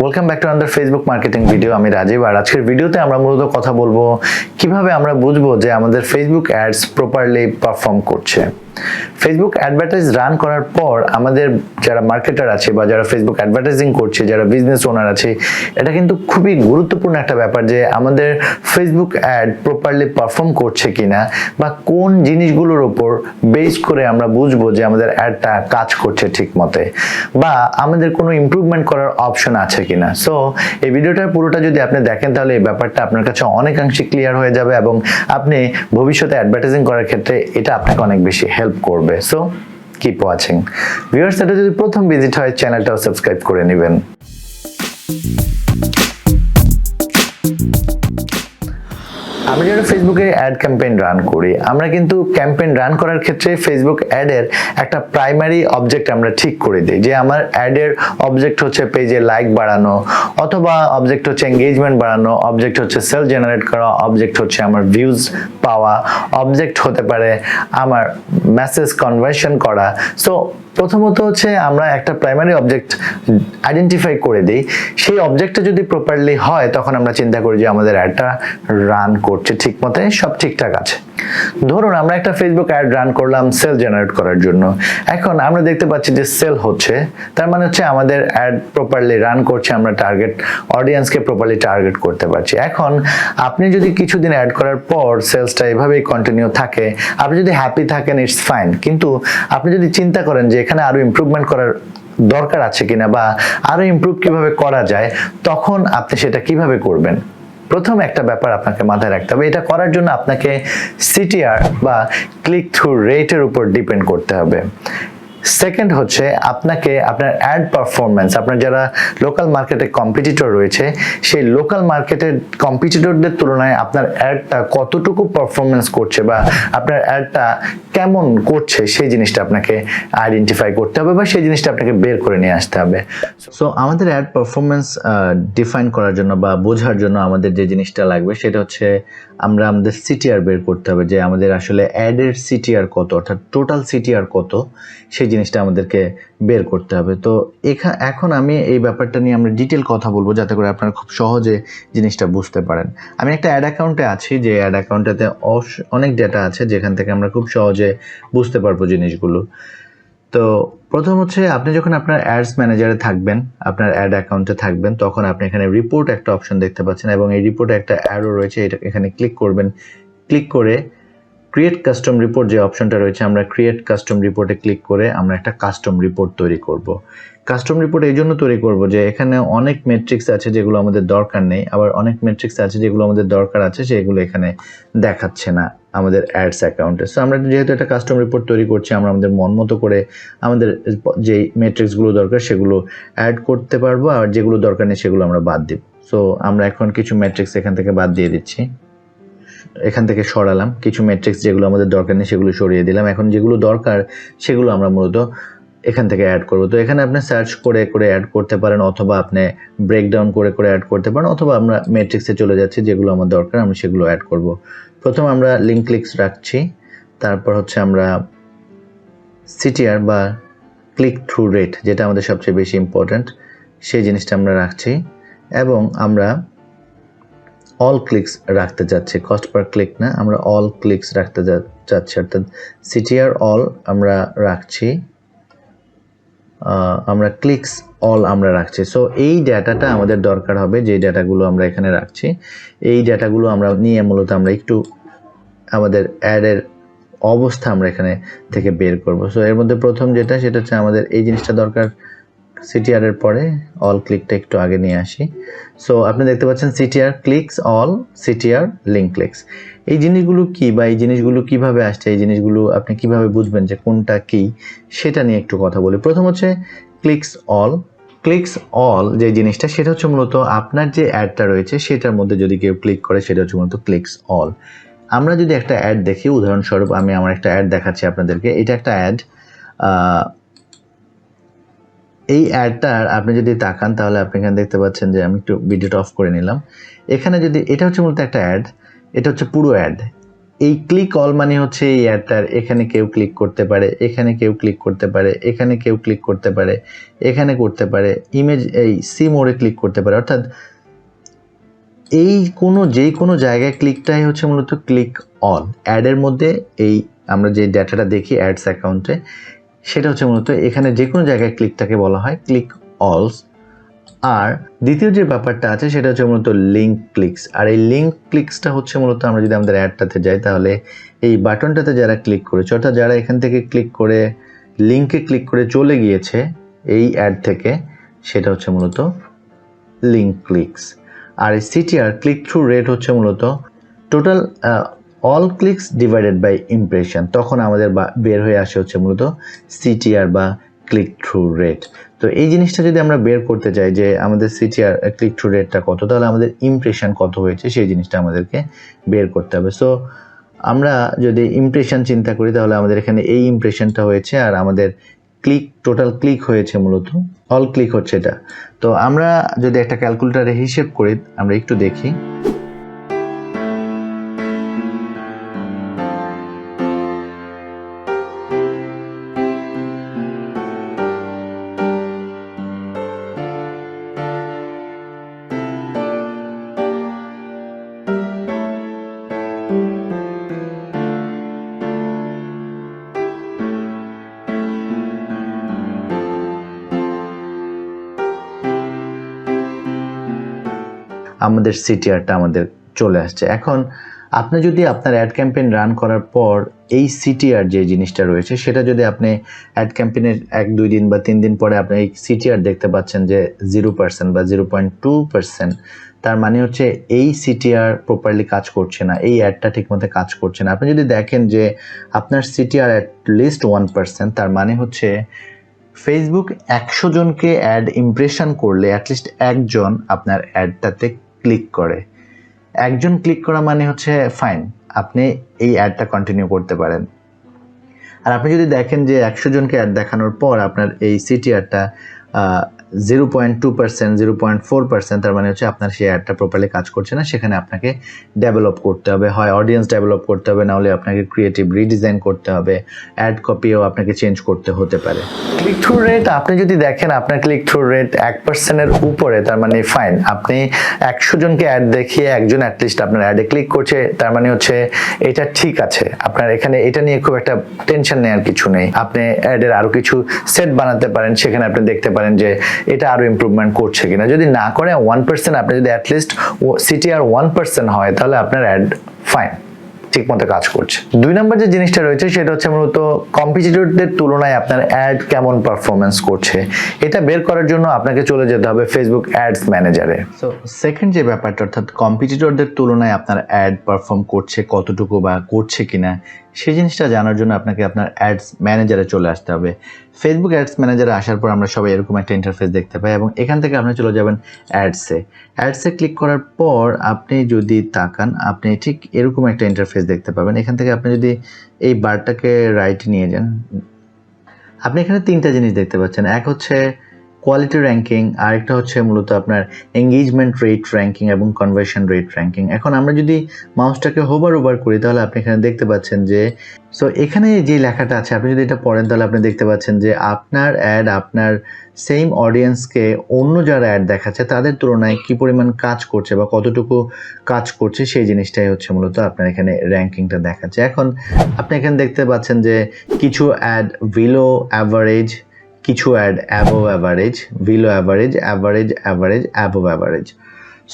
Welcome back to another Facebook marketing video. আমি রাজীব, আর আজকের ভিডিওতে আমরা মূলত কথা বলবো কিভাবে আমরা বুঝবো যে আমাদের ফেসবুক অ্যাডস প্রপারলি পারফর্ম করছে। ফেসবুক অ্যাডভার্টাইজ রান করার পর আমাদের যারা মার্কেটার আছে বা যারা ফেসবুক অ্যাডভার্টাইজিং করছে, যারা বিজনেস ওনার আছে, এটা কিন্তু খুবই গুরুত্বপূর্ণ একটা ব্যাপার যে আমাদের ফেসবুক অ্যাড প্রপারলি পারফর্ম করছে কিনা বা কোন জিনিসগুলোর উপর বেস করে আমরা বুঝবো যে আমাদের অ্যাডটা কাজ করছে ঠিক মতে বা আমাদের কোনো ইমপ্রুভমেন্ট করার অপশন আছে কিনা। সো এই ভিডিওটার পুরোটা যদি আপনি দেখেন তাহলে এই ব্যাপারটা আপনার কাছে অনেকাংশে ক্লিয়ার হয়ে যাবে এবং আপনি ভবিষ্যতে অ্যাডভার্টাইজিং করার ক্ষেত্রে এটা আপনাকে অনেক বেশি হেল্প করবে। সো কিপ ওয়াচিং ভিউয়ার্স, এটা যদি প্রথম ভিজিট হয় চ্যানেলটাও সাবস্ক্রাইব করে নেবেন। আমরা যারা ফেসবুকে অ্যাড ক্যাম্পেইন রান করি, আমরা কিন্তু ক্যাম্পেইন রান করার ক্ষেত্রে ফেসবুক অ্যাডের একটা প্রাইমারি অবজেক্ট আমরা ঠিক করে দিই যে আমার অ্যাডের অবজেক্ট হচ্ছে পেজে লাইক বাড়ানো, অথবা অবজেক্ট হচ্ছে এঙ্গেজমেন্ট বাড়ানো, অবজেক্ট হচ্ছে সেল জেনারেট করা, অবজেক্ট হচ্ছে আমার ভিউজ পাওয়া, অবজেক্ট হতে পারে আমার মেসেজ কনভার্সন করা। সো প্রথমত হচ্ছে আমরা একটা প্রাইমারি অবজেক্ট আইডেন্টিফাই করে দিই। সেই অবজেক্টটা যদি প্রপারলি হয় তখন আমরা চিন্তা করি যে আমাদের অ্যাডটা রান করছে ঠিক মতো, সব ঠিকঠাক আছে। ধরুন আমরা একটা ফেসবুক অ্যাড রান করলাম সেল জেনারেট করার জন্য। এখন আমরা দেখতে পাচ্ছি যে সেল হচ্ছে, তার মানে হচ্ছে আমাদের অ্যাড প্রপারলি রান করছে, আমরা টার্গেট অডিয়েন্সকে প্রপারলি টার্গেট করতে পারছি। এখন আপনি যদি কিছুদিন অ্যাড করার পর সেলসটা এভাবেই কন্টিনিউ থাকে, আপনি যদি হ্যাপি থাকেন ইটস ফাইন, কিন্তু আপনি যদি চিন্তা করেন যে এখানে আরো ইমপ্রুভমেন্ট করার দরকার আছে কিনা বা আরো ইমপ্রুভ কিভাবে করা যায়, তখন আপনি সেটা কিভাবে করবেন। প্রথম একটা ব্যাপার আপনাকে মাথায় রাখতে হবে, এটা করার জন্য আপনাকে সিটিআর বা ক্লিক থ্রু রেটের উপর ডিপেন্ড করতে হবে। সেকেন্ড হচ্ছে আপনাকে আপনার অ্যাড পারফরমেন্স, আপনার যারা লোকাল মার্কেটে কম্পিটিটর রয়েছে সেই লোকাল মার্কেটের কম্পিটিটরদের তুলনায় আপনার অ্যাডটা কতটুকু পারফরমেন্স করছে বা আপনার অ্যাডটা কেমন করছে সেই জিনিসটা আপনাকে আইডেন্টিফাই করতে হবে বা সেই জিনিসটা আপনাকে বের করে নিয়ে আসতে হবে। সো আমাদের অ্যাড পারফরমেন্স ডিফাইন করার জন্য বা বোঝার জন্য আমাদের যে জিনিসটা লাগবে সেটা হচ্ছে আমরা আমাদের সিটিআর বের করতে হবে যে আমাদের আসলে অ্যাডের সিটিআর কত, অর্থাৎ টোটাল সিটিআর কত, সেই জিনিসটা আমাদেরকে বের করতে হবে। তো এখন আমি এই ব্যাপারটা নিয়ে আমরা ডিটেল কথা বলবো যাতে করে আপনারা খুব সহজে জিনিসটা বুঝতে পারেন। আমি একটা অ্যাড অ্যাকাউন্টে আছি, যে অ্যাড অ্যাকাউন্টটাতে অনেক ডেটা আছে যেখান থেকে আমরা খুব সহজে বুঝতে পারবো জিনিসগুলো। তো প্রথম হচ্ছে আপনি যখন আপনার অ্যাডস ম্যানেজারে থাকবেন, আপনার অ্যাড অ্যাকাউন্টে থাকবেন, তখন আপনি এখানে রিপোর্ট একটা অপশন দেখতে পাচ্ছেন এবং এই রিপোর্টে একটা অ্যারো রয়েছে, এটা এখানে ক্লিক করবেন। ক্লিক করে ক্রিয়েট কাস্টম রিপোর্ট যে অপশনটা রয়েছে, আমরা ক্রিয়েট কাস্টম রিপোর্টে ক্লিক করে আমরা একটা কাস্টম রিপোর্ট তৈরি করব। কাস্টম রিপোর্ট এই জন্য তৈরি করব যে এখানে অনেক মেট্রিক্স আছে যেগুলো আমাদের দরকার নেই, আবার অনেক মেট্রিক্স আছে যেগুলো আমাদের দরকার আছে সেগুলো এখানে দেখাচ্ছে না আমাদের অ্যাডস অ্যাকাউন্টে। সো আমরা যেহেতু একটা কাস্টম রিপোর্ট তৈরি করছি, আমরা আমাদের মন মতো করে আমাদের যেই মেট্রিক্সগুলো দরকার সেগুলো অ্যাড করতে পারবো, আর যেগুলো দরকার নেই সেগুলো আমরা বাদ দিব। সো আমরা এখন কিছু মেট্রিক্স এখান থেকে বাদ দিয়ে দিচ্ছি, এখান থেকে সরালাম কিছু মেট্রিক্স যেগুলো আমাদের দরকার নেই সেগুলো সরিয়ে দিলাম। এখন যেগুলো দরকার সেগুলো আমরা মূলত এখান থেকে অ্যাড করব। তো এখানে আপনি সার্চ করে করে অ্যাড করতে পারেন, অথবা আপনি ব্রেকডাউন করে করে অ্যাড করতে পারেন, অথবা আমরা মেট্রিক্সে চলে যাচ্ছি, যেগুলো আমার দরকার আমি সেগুলো অ্যাড করব। প্রথম আমরা লিঙ্ক ক্লিকস রাখছি, তারপর হচ্ছে আমরা সিটিআর বা ক্লিক থ্রু রেট, যেটা আমাদের সবচেয়ে বেশি ইম্পর্ট্যান্ট, সেই জিনিসটা আমরা রাখছি এবং আমরা অল ক্লিকস রাখতে যাচ্ছি, কস্ট পার ক্লিক না, আমরা অল ক্লিকস রাখতে যাচ্ছি, অর্থাৎ সিটিআর অল আমরা রাখছি, আমরা ক্লিকস অল আমরা রাখছি। সো এই ডাটাটা আমাদের দরকার হবে, যে ডাটাগুলো আমরা এখানে রাখছি এই ডাটাগুলো আমরা নিয়ে মূলত আমরা একটু আমাদের অ্যাডের অবস্থা আমরা এখানে থেকে বের করব। সো এর মধ্যে প্রথম যেটা সেটা হচ্ছে আমাদের এই জিনিসটা দরকার, সিটিআর এর পরে অল ক্লিকটা একটু আগে নিয়ে আসি। সো আপনি দেখতে পাচ্ছেন CTR clicks all, CTR link clicks. এই জিনিসগুলো কি বা এই জিনিসগুলো কিভাবে আসছে, এই জিনিসগুলো আপনি কিভাবে বুঝবেন যে কোনটা কি, সেটা নিয়ে একটু কথা বলি। প্রথম হচ্ছে ক্লিকস অল। ক্লিকস অল যে জিনিসটা সেটা হচ্ছে মূলত আপনার যে অ্যাডটা রয়েছে সেটার মধ্যে যদি কেউ ক্লিক করে সেটা হচ্ছে মূলত ক্লিকস অল। আমরা যদি একটা অ্যাড দেখি, উদাহরণস্বরূপ আমি আমার একটা অ্যাড দেখাচ্ছি আপনাদেরকে, এটা একটা অ্যাড। এই অ্যাডটার আপনি যদি তাকান তাহলে আপনি এখানে দেখতে পাচ্ছেন যে আমি একটু ভিডিওটা অফ করে নিলাম। এখানে যদি এটা হচ্ছে মূলত একটা অ্যাড, এটা হচ্ছে পুরো অ্যাড। এই ক্লিক অল মানে হচ্ছে এই অ্যাডটার এখানে কেউ ক্লিক করতে পারে, এখানে কেউ ক্লিক করতে পারে, এখানে কেউ ক্লিক করতে পারে, এখানে করতে পারে, ইমেজ এই সি মোড়ে ক্লিক করতে পারে। অর্থাৎ এই যে কোনো জায়গায় ক্লিকটাই হচ্ছে মূলত ক্লিক অল। অ্যাডের মধ্যে এই আমরা যে ডাটাটা দেখি অ্যাডস অ্যাকাউন্টে, সেটা হচ্ছে মূলত এখানে যে কোনো জায়গায় ক্লিকটাকে বলা হয় ক্লিক অলস। আর দ্বিতীয় যে ব্যাপারটা আছে সেটা হচ্ছে মূলত লিঙ্ক ক্লিকস। আর এই লিঙ্ক ক্লিকসটা হচ্ছে মূলত আমরা যদি আমাদের অ্যাডটাতে যাই, তাহলে এই বাটনটাতে যারা ক্লিক করেছে, অর্থাৎ যারা এখান থেকে ক্লিক করে লিঙ্কে ক্লিক করে চলে গিয়েছে এই অ্যাড থেকে, সেটা হচ্ছে মূলত লিঙ্ক ক্লিকস। আর এই সিটিআর ক্লিক থ্রু রেট হচ্ছে মূলত total all clicks divided by impression. তখন আমাদের বের হয়ে আসে হচ্ছে মূলত সিটিআর বা ক্লিক থ্রু রেট। তো এই জিনিসটা যদি আমরা বের করতে চাই যে আমাদের সিটিআর ক্লিক থ্রু রেটটা কত, তাহলে আমাদের ইমপ্রেশন কত হয়েছে সেই জিনিসটা আমাদেরকে বের করতে হবে। সো আমরা যদি ইমপ্রেশন চিন্তা করি, তাহলে আমাদের এখানে এই ইমপ্রেশনটা হয়েছে, আর আমাদের ক্লিক টোটাল ক্লিক হয়েছে মূলত অল ক্লিক হচ্ছে এটা। তো আমরা যদি একটা ক্যালকুলেটরে হিসেব করি, আমরা একটু দেখি। আমাদের সিটিআরটা আমাদের চলে আসছে। এখন আপনি যদি আপনার অ্যাড ক্যাম্পেইন রান করার পর এই সিটিআর যে জিনিসটা রয়েছে, সেটা যদি আপনি অ্যাড ক্যাম্পেইনের 1-2 দিন বা 3 দিন পরে আপনি এই সিটিআর দেখতে পাচ্ছেন যে 0% বা 0.2%, তার মানে হচ্ছে এই সিটিআর প্রপারলি কাজ করছে না, এই অ্যাডটা ঠিকমতো কাজ করছে না। আপনি যদি দেখেন যে আপনার সিটিআর অ্যাট লিস্ট 1%, তার মানে হচ্ছে ফেসবুক 100 জনকে অ্যাড ইমপ্রেশন করলে অ্যাটলিস্ট একজন আপনার অ্যাডটাতে ক্লিক করে। একজন ক্লিক করা মানে হচ্ছে ফাইন, আপনি এই অ্যাডটা কন্টিনিউ করতে পারেন। আর আপনি যদি দেখেন যে 100 জনকে অ্যাড দেখানোর পর আপনার এই সিটিআরটা 0.2%, 0.4%, তার মানে হচ্ছে আপনার সেই অ্যাডটা প্রপারলি কাজ করছে না। সেখানে আপনাকে ডেভেলপ করতে হবে, হয় অডিয়েন্স ডেভেলপ করতে হবে, না হলে আপনাকে ক্রিয়েটিভ রিডিজাইন করতে হবে, অ্যাড কপিও আপনাকে চেঞ্জ করতে হতে পারে। ক্লিক থ্রু রেট আপনি যদি দেখেন আপনার ক্লিক থ্রু রেট 1%-এর উপরে, তার মানে ফাইন, আপনি 100 জনকে অ্যাড দেখিয়ে একজন অ্যাটলিস্ট আপনার অ্যাডে ক্লিক করছে, তার মানে হচ্ছে এটা ঠিক আছে। আপনার এখানে এটা নিয়ে খুব একটা টেনশন নেওয়ার কিছু নেই। আপনি অ্যাডের আরো কিছু সেট বানাতে পারেন, সেখানে আপনি দেখতে পারেন যে এটা আরো ইমপ্রুভমেন্ট করছে কিনা। যদি না করে 1%, আপনি যদি অ্যাটলিস্ট সিটিআর 1% হয়, তাহলে আপনার অ্যাড ফাইন, ঠিক মতো কাজ করছে। 2 নম্বর যে জিনিসটা রয়েছে সেটা হচ্ছে মূলত কম্পিটিটরদের তুলনায় আপনার অ্যাড কেমন পারফরমেন্স করছে। এটা বের করার জন্য আপনাকে চলে যেতে হবে ফেসবুক অ্যাডস ম্যানেজারে। সো সেকেন্ড যে ব্যাপারটা, অর্থাৎ কম্পিটিটরদের তুলনায় আপনার অ্যাড পারফর্ম করছে কতটুকু বা করছে কিনা, সেই জিনিসটা জানার জন্য আপনাকে আপনার অ্যাডস ম্যানেজারে চলে আসতে হবে। ফেসবুক অ্যাডস ম্যানেজারে আসার পর আমরা সবাই এরকম একটা ইন্টারফেস দেখতে পাই, এবং এখান থেকে আপনি চলে যাবেন অ্যাডসে ক্লিক করার পর আপনি যদি তাকান, আপনি ঠিক এরকম একটা ইন্টারফেস দেখতে পাবেন। এখান থেকে আপনি যদি এই বারটাকে রাইটে নিয়ে যান, আপনি এখানে 3টা জিনিস দেখতে পাচ্ছেন। এক হচ্ছে কোয়ালিটি র্যাঙ্কিং, আরেকটা হচ্ছে মূলত আপনার এঙ্গেজমেন্ট রেট র্যাঙ্কিং এবং কনভার্সন রেট র্যাঙ্কিং। এখন আমরা যদি মাউসটাকে হোভার ওভার করি, তাহলে আপনি এখানে দেখতে পাচ্ছেন যে এখানে যে লেখাটা আছে, আপনি যদি এটা পড়েন, তাহলে আপনি দেখতে পাচ্ছেন যে আপনার অ্যাড আপনার সেম অডিয়েন্সকে অন্য যারা অ্যাড দেখাচ্ছে তাদের তুলনায় কি পরিমাণ কাজ করছে বা কতটুকু কাজ করছে, সেই জিনিসটাই হচ্ছে মূলত আপনার এখানে র্যাঙ্কিংটা দেখাচ্ছে। এখন আপনি এখানে দেখতে পাচ্ছেন যে কিছু অ্যাড বিলো অ্যাভারেজ, কিছু ad above average, below average, average, average, above average.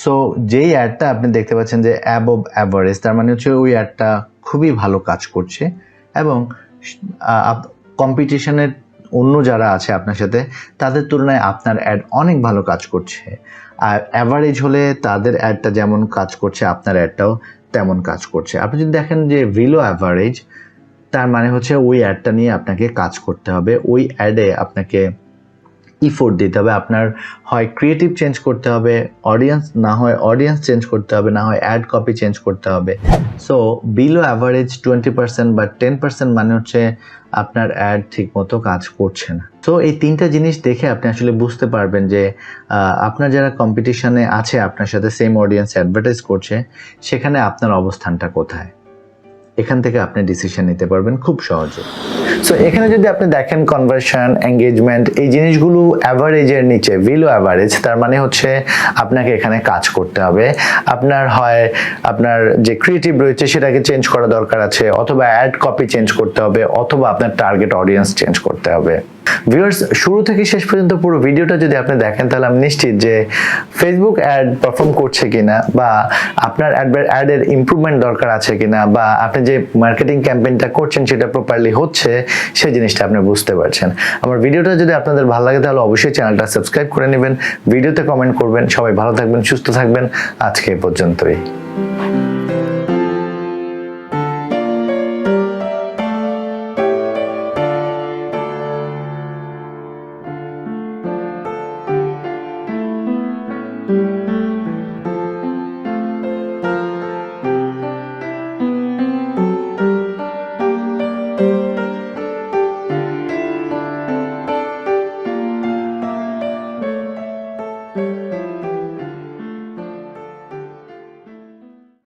So যেই অ্যাডটা আপনি দেখতে পাচ্ছেন যে অ্যাবোভ অ্যাভারেজ, তার মানে হচ্ছে ওই অ্যাডটা খুবই ভালো কাজ করছে, এবং কম্পিটিশনের অন্য যারা আছে আপনার সাথে তাদের তুলনায় আপনার অ্যাড অনেক ভালো কাজ করছে। আর অ্যাভারেজ হলে তাদের অ্যাডটা যেমন কাজ করছে আপনার অ্যাডটাও তেমন কাজ করছে। আপনি যদি দেখেন যে বিলো অ্যাভারেজ, তার মানে হচ্ছে ওই অ্যাডটা নিয়ে আপনাকে কাজ করতে হবে, ওই অ্যাডে আপনাকে ইফোর্ট দিতে হবে। আপনার হয় ক্রিয়েটিভ চেঞ্জ করতে হবে, অডিয়েন্স না হয় অডিয়েন্স চেঞ্জ করতে হবে, না হয় অ্যাড কপি চেঞ্জ করতে হবে। সো বিলো অ্যাভারেজ 20% বা 10% মানে হচ্ছে আপনার অ্যাড ঠিকমতো কাজ করছে না। তো এই 3টা জিনিস দেখে আপনি আসলে বুঝতে পারবেন যে আপনার যারা কম্পিটিশনে আছে আপনার সাথে সেম অডিয়েন্স অ্যাডভার্টাইজ করছে, সেখানে আপনার অবস্থানটা কোথায়। এখান থেকে আপনি ডিসিশন নিতে পারবেন খুব সহজে। সো এখানে যদি আপনি দেখেন কনভার্সন, এঙ্গেজমেন্ট, এই জিনিসগুলো অ্যাভারেজের নিচে, বিলো অ্যাভারেজ, তার মানে হচ্ছে আপনাকে এখানে কাজ করতে হবে। আপনার হয় আপনার যে ক্রিয়েটিভ রয়েছে সেটাকে চেঞ্জ করা দরকার আছে, অথবা অ্যাড কপি চেঞ্জ করতে হবে, অথবা আপনার টার্গেট অডিয়েন্স চেঞ্জ করতে হবে। ভিউয়ার্স, শুরু থেকে শেষ পর্যন্ত পুরো ভিডিওটা যদি আপনি দেখেন তাহলে আমি নিশ্চিত যে ফেসবুক অ্যাড পারফর্ম করছে কিনা, বা আপনার অ্যাডের ইমপ্রুভমেন্ট দরকার আছে কিনা, বা আপনি যে মার্কেটিং ক্যাম্পেইনটা করছেন সেটা প্রপারলি হচ্ছে, সেই জিনিসটা আপনি বুঝতে পারছেন। আমার ভিডিওটা যদি আপনাদের ভালো লাগে তাহলে অবশ্যই চ্যানেলটা সাবস্ক্রাইব করে নেবেন, ভিডিওতে কমেন্ট করবেন। সবাই ভালো থাকবেন, সুস্থ থাকবেন। আজকে এই পর্যন্তই। thank you